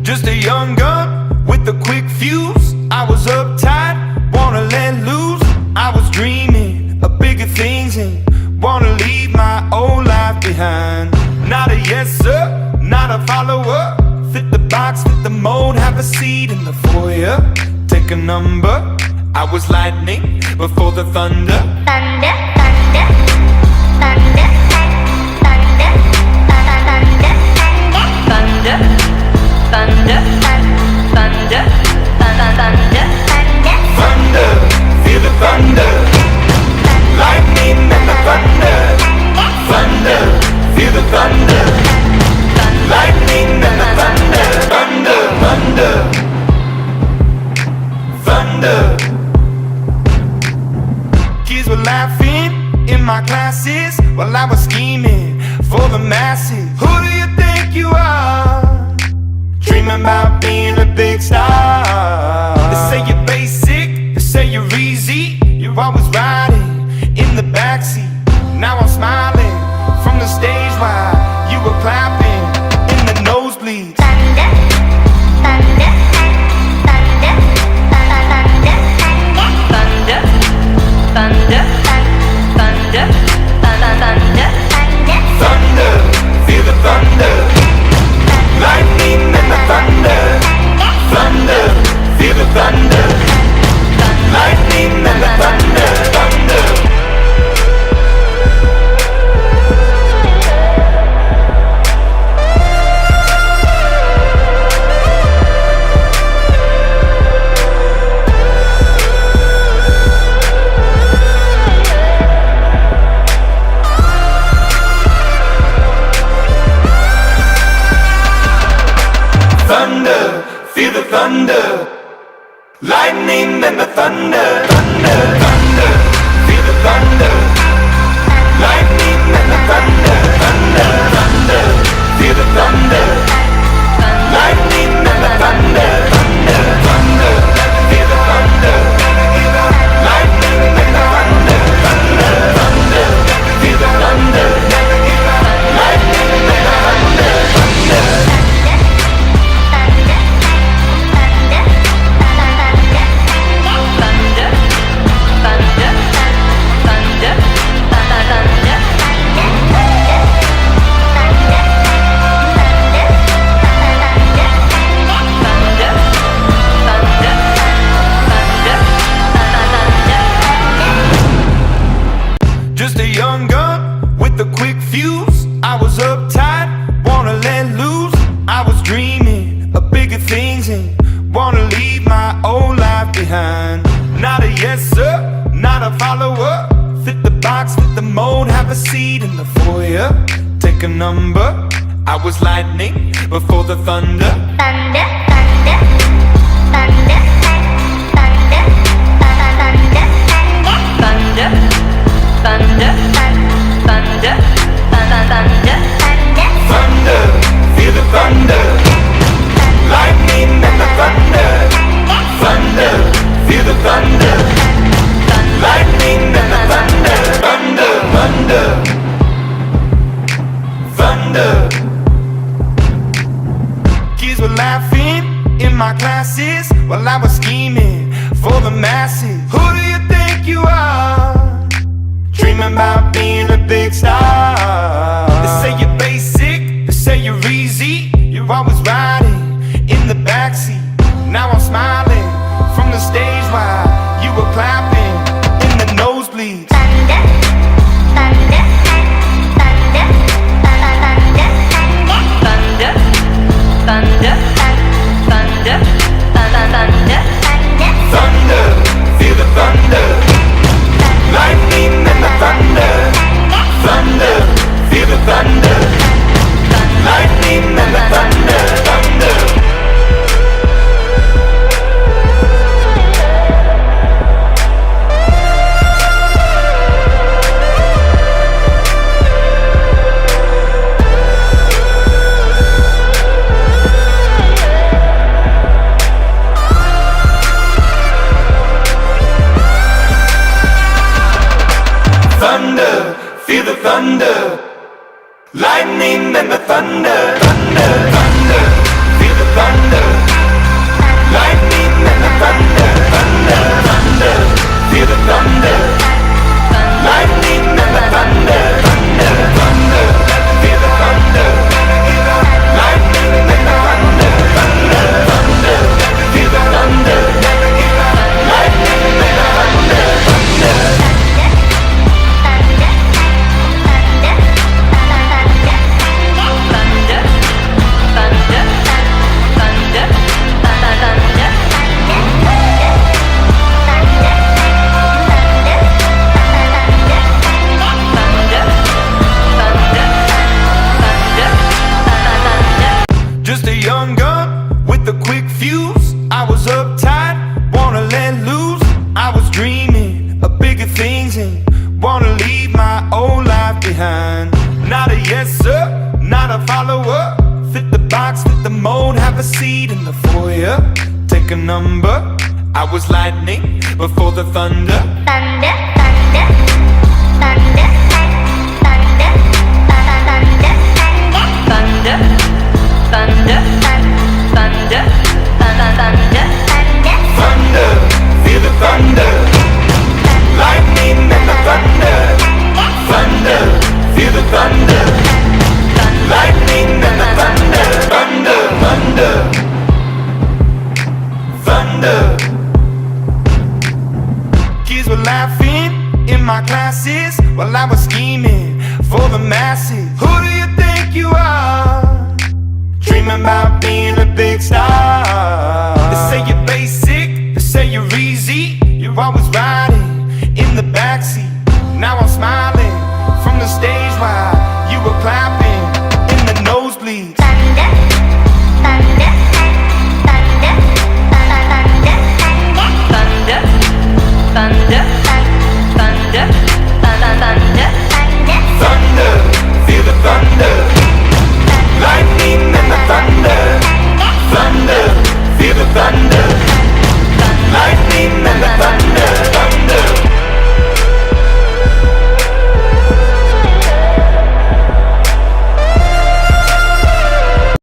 Just a young gun with a quick fuse. I was uptight, wanna let loose. I was dreaming of bigger things and wanna leave my old life behind. Not a yes sir, not a follower. Fit the box, fit the mold, have a seat in the foyer. Take a number. I was lightning before the thunder. Thunder, thunder, thunder, thunder, thunder, thunder, thunder, thunder, thunder, thunder, feel the thunder, lightning and the thunder, thunder, feel the thunder, lightning and the thunder, thunder, thunder, thunder. Kids were laughing in my classes while I was scheming for the masses. Who do you think you are? Dreaming about being a big star. They say you're basic, they say you're easy. You're always riding in the backseat. Now I'm smiling from the stage while you were clapping in the nosebleeds. thunder, thunder, thunder, thunder, thunder, thunder, thunder, thunder, Thunder, feel the thunder, lightning and the thunder, thunder, feel the thunder, lightning and the thunder, thunder. Thunder, feel the thunder, lightning and the thunder, thunder, thunder, feel the thunder, lightning and the thunder, thunder, thunder, feel the thunder, lightning and the thunder, thunder, thunder, feel the thunder, lightning and the thunder, thunder, thunder, feel the thunder, lightning and the thunder, thunder. Just a young gun with a quick fuse. I was uptight, wanna let loose. I was dreaming of bigger things and wanna leave my old life behind. Not a yes sir, not a follower. Fit the box, fit the mold, have a seat in the foyer. Take a number. I was lightning before the thunder. thunder, thunder, thunder, thunder, thunder, thunder, thunder, thunder, thunder, Thunder, feel the thunder, lightning and the thunder, thunder, feel the thunder, lightning and the thunder, thunder, thunder, thunder. Kids were laughing in my classes while I was scheming for the masses. Who do you think you are? Dreaming about being a big star. They say you're basic, they say you're easy. You're always riding in the backseat. Now I'm smiling from the stage while you were clapping in the nosebleeds. thunder, thunder, thunder, thunder, thunder, thunder, thunder, thunder, Thunder, feel the thunder, lightning and the thunder, thunder, feel the thunder, lightning and the thunder, thunder. Thunder, feel the thunder, lightning and the thunder, thunder, thunder, feel the thunder. gun with a quick fuse. I was uptight, wanna let loose. I was dreaming of bigger things and wanna leave my old life behind. Not a yes sir, not a follower. Fit the box, fit the mold, have a seat in the foyer. Take a number. I was lightning before the thunder. Thunder, thunder, thunder, thunder, thunder, thunder, thunder, thunder, thunder.